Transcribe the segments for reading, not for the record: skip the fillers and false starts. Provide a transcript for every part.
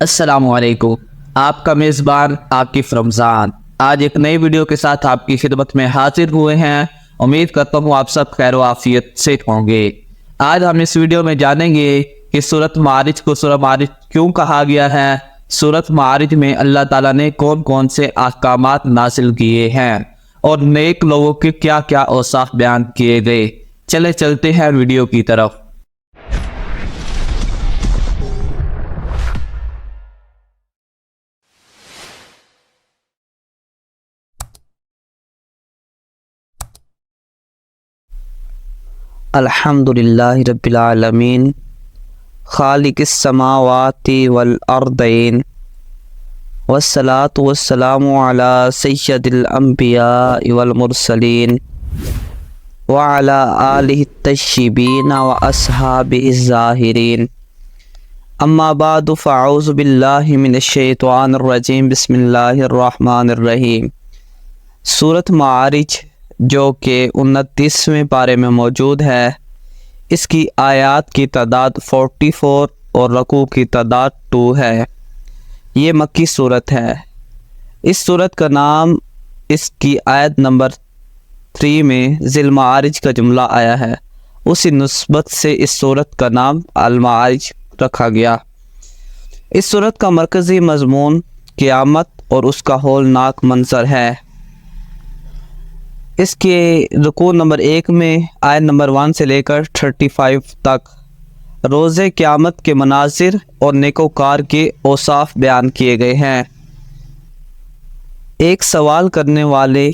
السلام علیکم، آپ کا میزبان عاقف رمضان آج ایک نئی ویڈیو کے ساتھ آپ کی خدمت میں حاضر ہوئے ہیں۔ امید کرتا ہوں آپ سب خیر و عافیت سے ہوں گے۔ آج ہم اس ویڈیو میں جانیں گے کہ سورۃ معارج کو سورہ معارج کیوں کہا گیا ہے، سورۃ معارج میں اللہ تعالیٰ نے کون کون سے احکامات نازل کیے ہیں اور نیک لوگوں کے کیا کیا اوصاف بیان کیے گئے۔ چلتے ہیں ویڈیو کی طرف۔ الحمدللہ رب العالمین خالق السماوات والارضین والصلاة والسلام علی سید الانبیاء والمرسلین وعلی آلہ الطیبین واصحابہ الظاہرین، اما بعد فاعوذ باللہ من الشیطان الرجیم، بسم اللہ الرحمن الرحیم۔ سورۃ معارج جو کہ 29ویں پارے میں موجود ہے، اس کی آیات کی تعداد 44 اور رکوع کی تعداد 2 ہے۔ یہ مکی صورت ہے۔ اس صورت کا نام اس کی آیت نمبر 3 میں ذی المعارج کا جملہ آیا ہے، اسی نسبت سے اس صورت کا نام المعارج رکھا گیا۔ اس صورت کا مرکزی مضمون قیامت اور اس کا ہولناک منظر ہے۔ اس کے رکوع نمبر 1 میں آیت نمبر 1 سے لے کر 35 تک روز قیامت کے مناظر اور نیکوکار کے اوصاف بیان کیے گئے ہیں۔ ایک سوال کرنے والے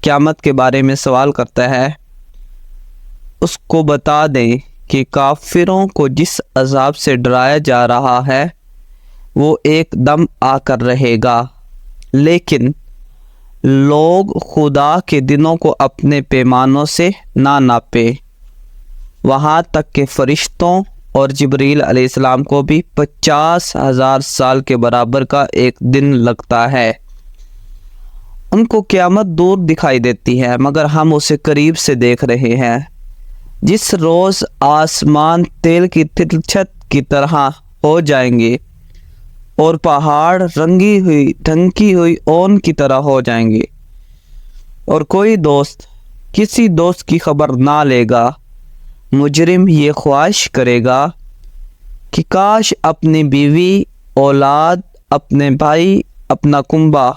قیامت کے بارے میں سوال کرتا ہے، اس کو بتا دیں کہ کافروں کو جس عذاب سے ڈرایا جا رہا ہے وہ ایک دم آ کر رہے گا، لیکن لوگ خدا کے دنوں کو اپنے پیمانوں سے نہ ناپے، وہاں تک کہ فرشتوں اور جبریل علیہ السلام کو بھی 50,000 سال کے برابر کا ایک دن لگتا ہے۔ ان کو قیامت دور دکھائی دیتی ہے مگر ہم اسے قریب سے دیکھ رہے ہیں۔ جس روز آسمان تیل کی تلچھٹ کی طرح ہو جائیں گے اور پہاڑ ڈھنکی ہوئی اون کی طرح ہو جائیں گے، اور کوئی دوست کسی دوست کی خبر نہ لے گا۔ مجرم یہ خواہش کرے گا کہ کاش اپنی بیوی، اولاد، اپنے بھائی، اپنا کنبہ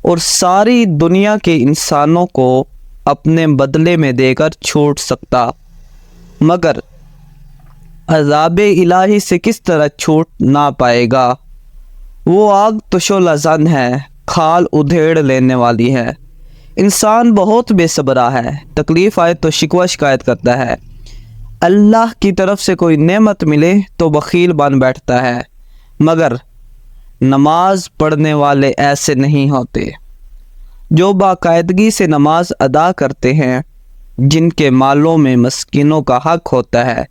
اور ساری دنیا کے انسانوں کو اپنے بدلے میں دے کر چھوٹ سکتا، مگر عذاب الہی سے کس طرح چھوٹ نہ پائے گا۔ وہ آگ تو شعلہ زن ہے، کھال ادھیڑ لینے والی ہے۔ انسان بہت بے صبرا ہے، تکلیف آئے تو شکوہ شکایت کرتا ہے، اللہ کی طرف سے کوئی نعمت ملے تو بخیل بن بیٹھتا ہے، مگر نماز پڑھنے والے ایسے نہیں ہوتے۔ جو باقاعدگی سے نماز ادا کرتے ہیں، جن کے مالوں میں مسکینوں کا حق ہوتا ہے،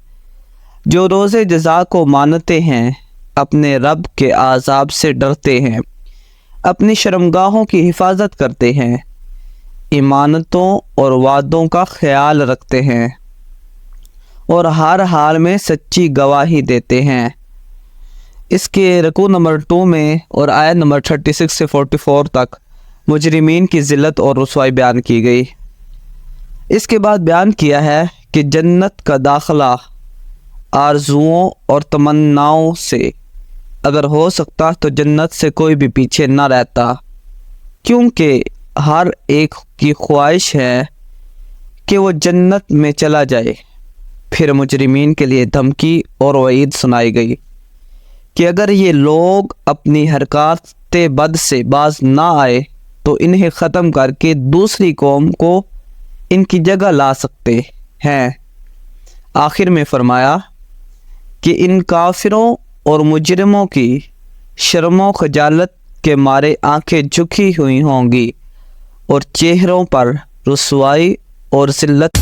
جو روز جزا کو مانتے ہیں، اپنے رب کے عذاب سے ڈرتے ہیں، اپنی شرمگاہوں کی حفاظت کرتے ہیں، امانتوں اور وعدوں کا خیال رکھتے ہیں اور ہر حال میں سچی گواہی دیتے ہیں۔ اس کے رکوع نمبر 2 میں اور آیت نمبر 36 سے 44 تک مجرمین کی ذلت اور رسوائی بیان کی گئی۔ اس کے بعد بیان کیا ہے کہ جنت کا داخلہ آرزوؤں اور تمناؤں سے اگر ہو سکتا تو جنت سے کوئی بھی پیچھے نہ رہتا، کیونکہ ہر ایک کی خواہش ہے کہ وہ جنت میں چلا جائے۔ پھر مجرمین کے لیے دھمکی اور وعید سنائی گئی کہ اگر یہ لوگ اپنی حرکات بد سے باز نہ آئے تو انہیں ختم کر کے دوسری قوم کو ان کی جگہ لا سکتے ہیں۔ آخر میں فرمایا کہ ان کافروں اور مجرموں کی شرم و خجالت کے مارے آنکھیں جھکی ہوئی ہوں گی اور چہروں پر رسوائی اور ذلت